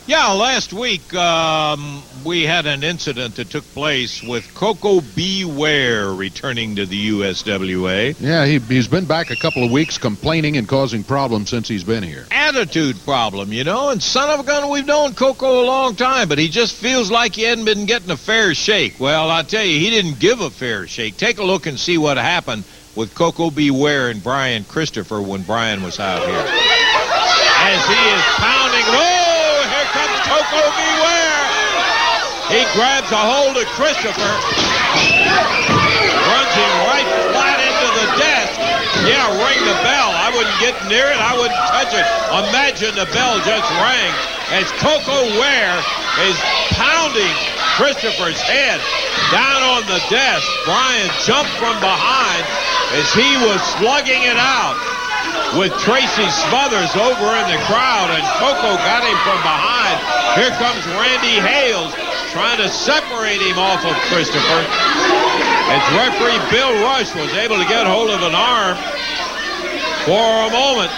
Yeah, last week we had an incident that took place with Koko B. Ware returning to the USWA. Yeah, he's been back a couple of weeks complaining and causing problems since he's been here. Attitude problem, you know, and son of a gun, we've known Koko a long time, but he just feels like he hadn't been getting a fair shake. Well, I'll tell you, he didn't give a fair shake. Take a look and see what happened with Koko B. Ware and Brian Christopher when Brian was out here. As he is pounding, whoa, here comes Koko B. Ware. He grabs a hold of Christopher, runs him right flat into the desk. Yeah, ring the bell. I wouldn't get near it. I wouldn't touch it. Imagine the bell just rang as Koko Ware is pounding Christopher's head down on the desk. Brian jumped from behind as he was slugging it out with Tracy Smothers over in the crowd, and Koko got him from behind. Here comes Randy Hales trying to separate him off of Christopher. As referee Bill Rush was able to get hold of an arm for a moment.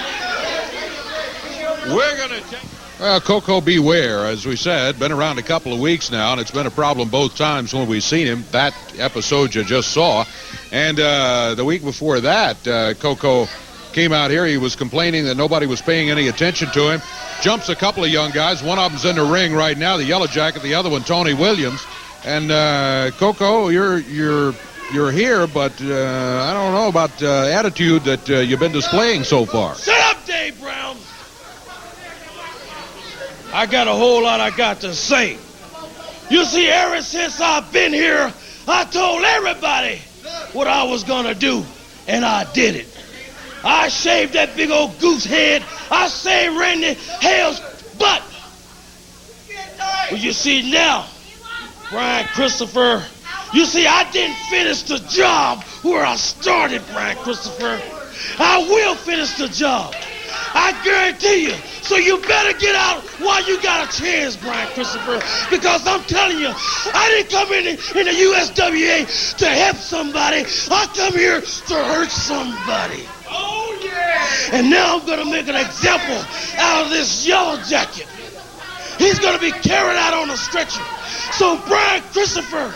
We're going to take... Well, Koko B. Ware, as we said, been around a couple of weeks now, and it's been a problem both times when we've seen him. That episode you just saw. And the week before that, Koko came out here. He was complaining that nobody was paying any attention to him. Jumps a couple of young guys. One of them's in the ring right now, the Yellow Jacket. The other one, Tony Williams. And Koko, you're here, but I don't know about the attitude that you've been displaying so far. Shut up, Dave Brown. I got a whole lot I got to say. You see, ever since I've been here, I told everybody what I was gonna do, and I did it. I shaved that big old goose head. I saved Randy Hale's butt. Well, you see now, Brian Christopher, you see, I didn't finish the job where I started, Brian Christopher. I will finish the job. I guarantee you. So you better get out while you got a chance, Brian Christopher, because I'm telling you, I didn't come in the USWA to help somebody. I come here to hurt somebody. Oh, yeah! And now I'm going to make an example out of this Yellow Jacket. He's going to be carried out on a stretcher. So, Brian Christopher,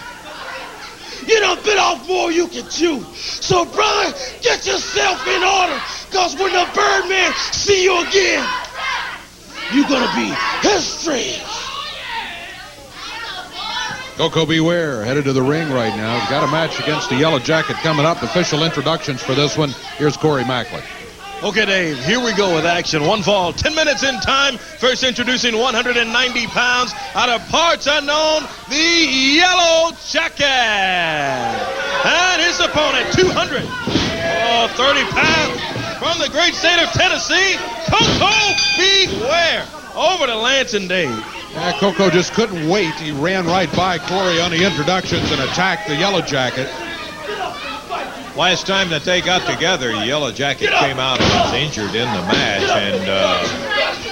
you done bit off more you can chew. So, brother, get yourself in order, because when the Birdman see you again, you're going to be history. Koko B. Ware headed to the ring right now. He's got a match against the Yellow Jacket coming up. Official introductions for this one. Here's Corey Macklin. Okay, Dave, here we go with action. One fall, 10 minutes in time. First introducing 190 pounds out of parts unknown, the Yellow Jacket. And his opponent, 230 pounds from the great state of Tennessee, Koko B. Ware. Over to Lance and Dave. Koko just couldn't wait. He ran right by Corey on the introductions and attacked the Yellow Jacket. Last time that they got together, Yellow Jacket came out and was injured in the match, and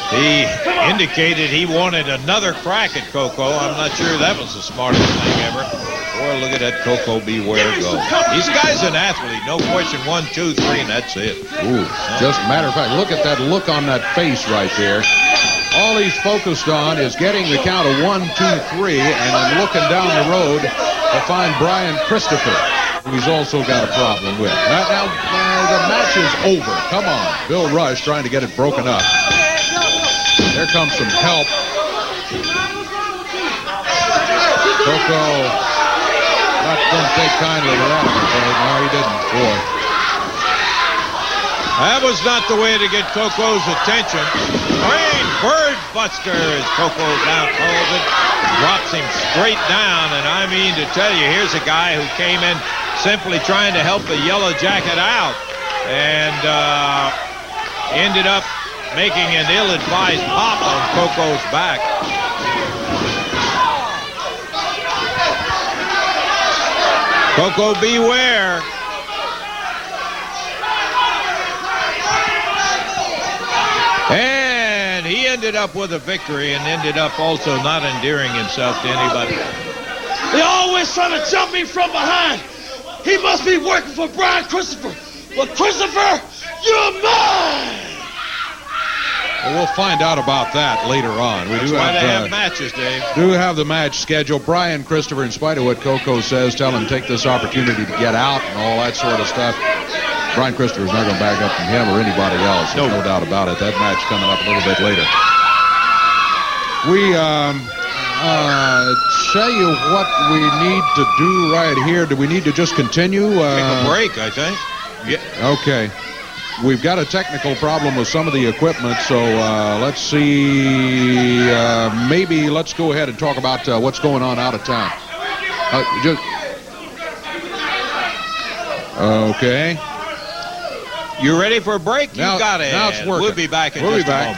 he indicated he wanted another crack at Koko. I'm not sure that was the smartest thing ever. Boy, look at that Koko B. Ware go. This guy's an athlete, no question. 1, 2, 3, and that's it. Ooh, just matter of fact, look at that look on that face right there. All he's focused on is getting the count of 1, 2, 3, and then looking down the road to find Brian Christopher, who he's also got a problem with. Now, the match is over. Come on. Bill Rush trying to get it broken up. There comes some help. Koko didn't take kindly to that. No, he didn't. Boy. That was not the way to get Koko's attention. Brain bird buster, as Koko now calls it. Drops him straight down, and I mean to tell you, here's a guy who came in simply trying to help the Yellow Jacket out, and ended up making an ill-advised pop on Koko's back. Koko B. Ware. And he ended up with a victory and ended up also not endearing himself to anybody. They're always trying to jump me from behind. He must be working for Brian Christopher. But Christopher, you're mine! Well, we'll find out about that later on. We That's do why they have have, matches, Dave. do have the match scheduled. Brian Christopher, in spite of what Coco says, tell him take this opportunity to get out and all that sort of stuff. Brian Christopher's not going to back up from him or anybody else. There's no doubt about it. That match coming up a little bit later. We tell you what we need to do right here. Do we need to just continue? Take a break, I think. Yeah. Okay. We've got a technical problem with some of the equipment, so let's see. Maybe let's go ahead and talk about what's going on out of town. Okay. You ready for a break? You Now- got it. now it's working. We'll be back in just a moment.